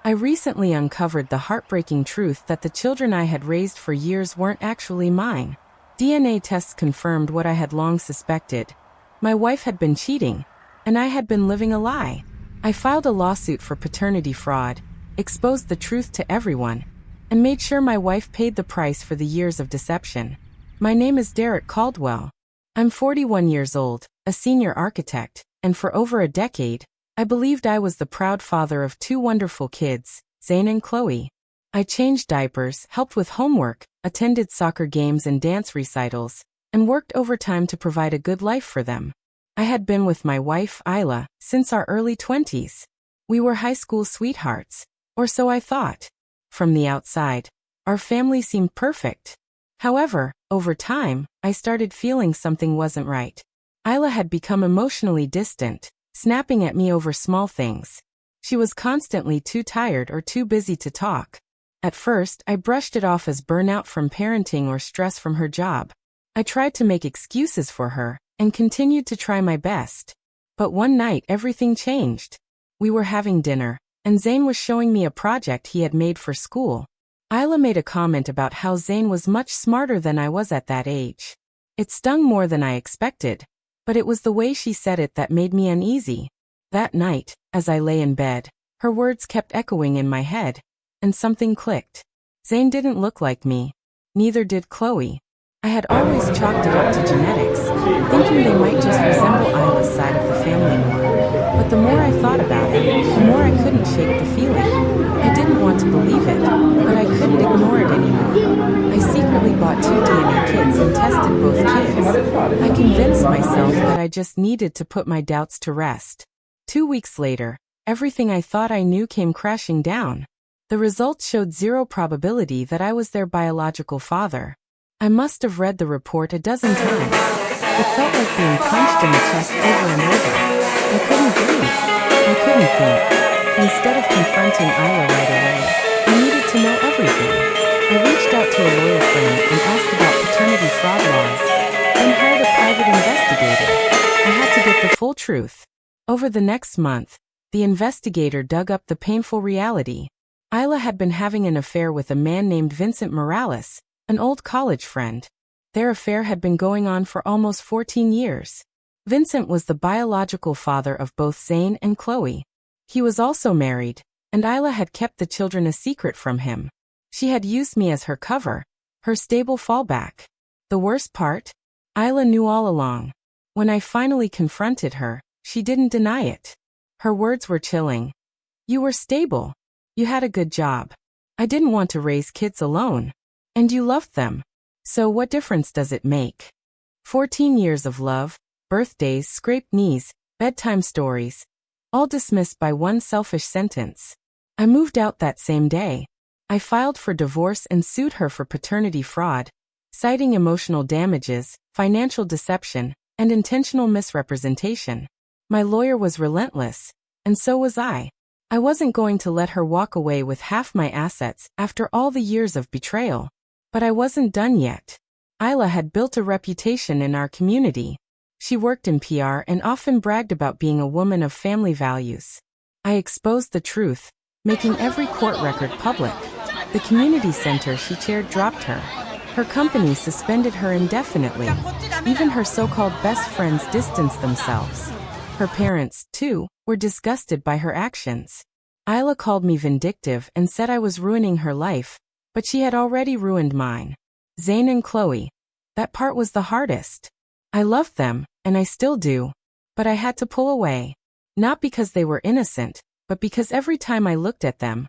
I recently uncovered the heartbreaking truth that the children I had raised for years weren't actually mine. DNA tests confirmed what I had long suspected. My wife had been cheating, and I had been living a lie. I filed a lawsuit for paternity fraud, exposed the truth to everyone, and made sure my wife paid the price for the years of deception. My name is Derek Caldwell. I'm 41 years old, a senior architect, and for over a decade, I believed I was the proud father of two wonderful kids, Zane and Chloe. I changed diapers, helped with homework, attended soccer games and dance recitals, and worked overtime to provide a good life for them. I had been with my wife, Isla, since our early 20s. We were high school sweethearts, or so I thought. From the outside, our family seemed perfect. However, over time, I started feeling something wasn't right. Isla had become emotionally distant, snapping at me over small things. She was constantly too tired or too busy to talk. At first, I brushed it off as burnout from parenting or stress from her job. I tried to make excuses for her, and continued to try my best. But one night everything changed. We were having dinner, and Zane was showing me a project he had made for school. Isla made a comment about how Zane was much smarter than I was at that age. It stung more than I expected, but it was the way she said it that made me uneasy. That night, as I lay in bed, her words kept echoing in my head, and something clicked. Zane didn't look like me. Neither did Chloe. I had always chalked it up to genetics, thinking they might just resemble Isla's side of the family more. But the more I thought about it, the more I couldn't shake the feeling. I didn't want to believe it, but I couldn't ignore it anymore. I secretly bought 2 DNA kits and tested both kids. I convinced myself that I just needed to put my doubts to rest. 2 weeks later, everything I thought I knew came crashing down. The results showed 0 probability that I was their biological father. I must have read the report a dozen times. It felt like being punched in the chest over and over. I couldn't breathe. I couldn't think. Instead of confronting Isla right away, I needed to know everything. I reached out to a lawyer friend and asked about paternity fraud laws, then hired a private investigator. I had to get the full truth. Over the next month, the investigator dug up the painful reality. Isla had been having an affair with a man named Vincent Morales, an old college friend. Their affair had been going on for almost 14 years. Vincent was the biological father of both Zane and Chloe. He was also married, and Isla had kept the children a secret from him. She had used me as her cover, her stable fallback. The worst part? Isla knew all along. When I finally confronted her, she didn't deny it. Her words were chilling. You were stable. You had a good job. I didn't want to raise kids alone. And you loved them. So what difference does it make? 14 years of love, birthdays, scraped knees, bedtime stories, all dismissed by one selfish sentence. I moved out that same day. I filed for divorce and sued her for paternity fraud, citing emotional damages, financial deception, and intentional misrepresentation. My lawyer was relentless, and so was I. I wasn't going to let her walk away with half my assets after all the years of betrayal. But I wasn't done yet. Isla had built a reputation in our community. She worked in PR and often bragged about being a woman of family values. I exposed the truth, making every court record public. The community center she chaired dropped her. Her company suspended her indefinitely. Even her so-called best friends distanced themselves. Her parents, too, were disgusted by her actions. Isla called me vindictive and said I was ruining her life, but she had already ruined mine. Zane and Chloe. That part was the hardest. I loved them, and I still do. But I had to pull away. Not because they were innocent, but because every time I looked at them,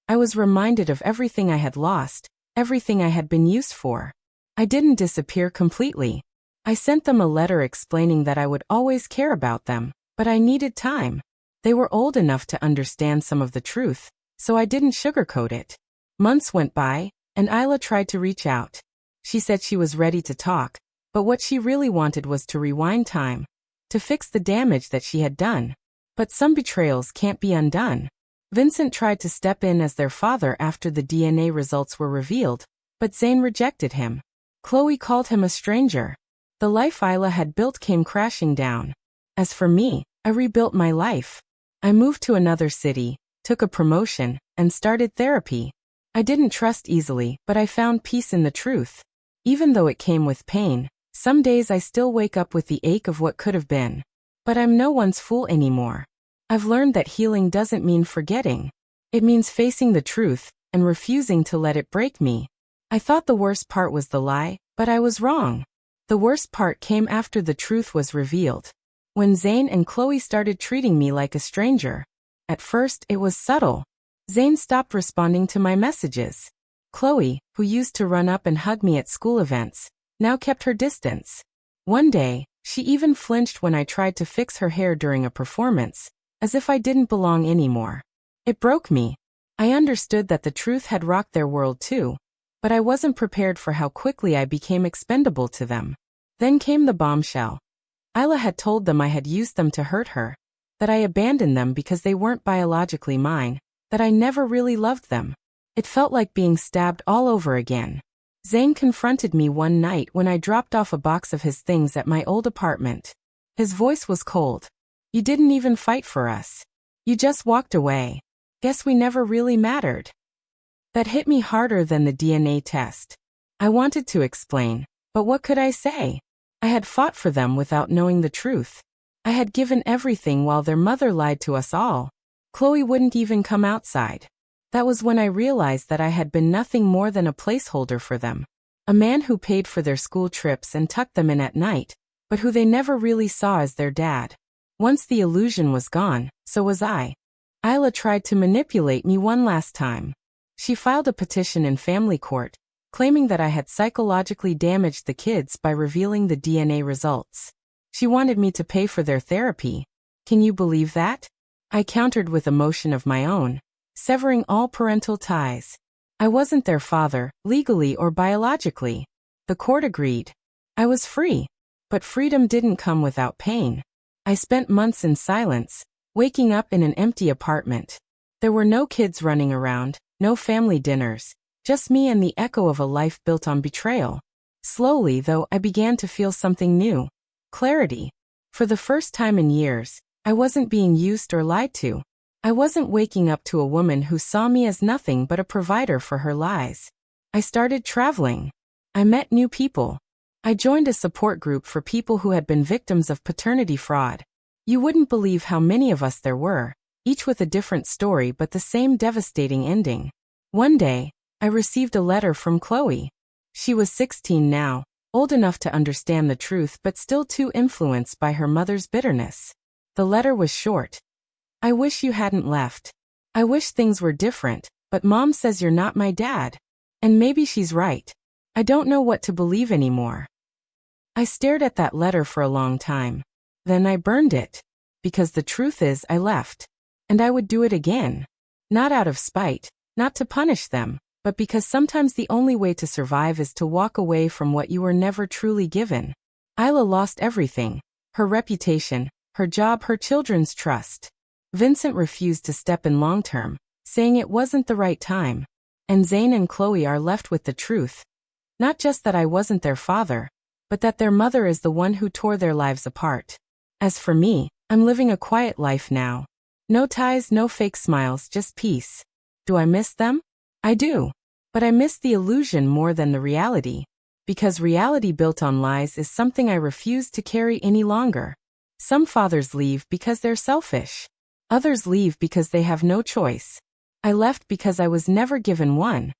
I was reminded of everything I had lost, everything I had been used for. I didn't disappear completely. I sent them a letter explaining that I would always care about them, but I needed time. They were old enough to understand some of the truth, so I didn't sugarcoat it. Months went by, and Isla tried to reach out. She said she was ready to talk, but what she really wanted was to rewind time, to fix the damage that she had done. But some betrayals can't be undone. Vincent tried to step in as their father after the DNA results were revealed, but Zane rejected him. Chloe called him a stranger. The life Isla had built came crashing down. As for me, I rebuilt my life. I moved to another city, took a promotion, and started therapy. I didn't trust easily, but I found peace in the truth. Even though it came with pain, some days I still wake up with the ache of what could have been. But I'm no one's fool anymore. I've learned that healing doesn't mean forgetting. It means facing the truth and refusing to let it break me. I thought the worst part was the lie, but I was wrong. The worst part came after the truth was revealed. When Zane and Chloe started treating me like a stranger. At first, it was subtle. Zane stopped responding to my messages. Chloe, who used to run up and hug me at school events, now kept her distance. One day, she even flinched when I tried to fix her hair during a performance, as if I didn't belong anymore. It broke me. I understood that the truth had rocked their world too, but I wasn't prepared for how quickly I became expendable to them. Then came the bombshell. Isla had told them I had used them to hurt her, that I abandoned them because they weren't biologically mine, that I never really loved them. It felt like being stabbed all over again. Zane confronted me one night when I dropped off a box of his things at my old apartment. His voice was cold. You didn't even fight for us. You just walked away. Guess we never really mattered. That hit me harder than the DNA test. I wanted to explain, but what could I say? I had fought for them without knowing the truth. I had given everything while their mother lied to us all. Chloe wouldn't even come outside. That was when I realized that I had been nothing more than a placeholder for them. A man who paid for their school trips and tucked them in at night, but who they never really saw as their dad. Once the illusion was gone, so was I. Isla tried to manipulate me one last time. She filed a petition in family court, claiming that I had psychologically damaged the kids by revealing the DNA results. She wanted me to pay for their therapy. Can you believe that? I countered with emotion of my own, severing all parental ties. I wasn't their father, legally or biologically. The court agreed. I was free. But freedom didn't come without pain. I spent months in silence, waking up in an empty apartment. There were no kids running around, no family dinners, just me and the echo of a life built on betrayal. Slowly, though, I began to feel something new. Clarity. For the first time in years, I wasn't being used or lied to. I wasn't waking up to a woman who saw me as nothing but a provider for her lies. I started traveling. I met new people. I joined a support group for people who had been victims of paternity fraud. You wouldn't believe how many of us there were, each with a different story but the same devastating ending. One day, I received a letter from Chloe. She was 16 now, old enough to understand the truth but still too influenced by her mother's bitterness. The letter was short. I wish you hadn't left. I wish things were different, but Mom says you're not my dad. And maybe she's right. I don't know what to believe anymore. I stared at that letter for a long time. Then I burned it. Because the truth is I left. And I would do it again. Not out of spite, not to punish them, but because sometimes the only way to survive is to walk away from what you were never truly given. Isla lost everything. Her reputation, her job, her children's trust. Vincent refused to step in long term, saying it wasn't the right time. And Zane and Chloe are left with the truth. Not just that I wasn't their father, but that their mother is the one who tore their lives apart. As for me, I'm living a quiet life now. No ties, no fake smiles, just peace. Do I miss them? I do. But I miss the illusion more than the reality. Because reality built on lies is something I refuse to carry any longer. Some fathers leave because they're selfish. Others leave because they have no choice. I left because I was never given one.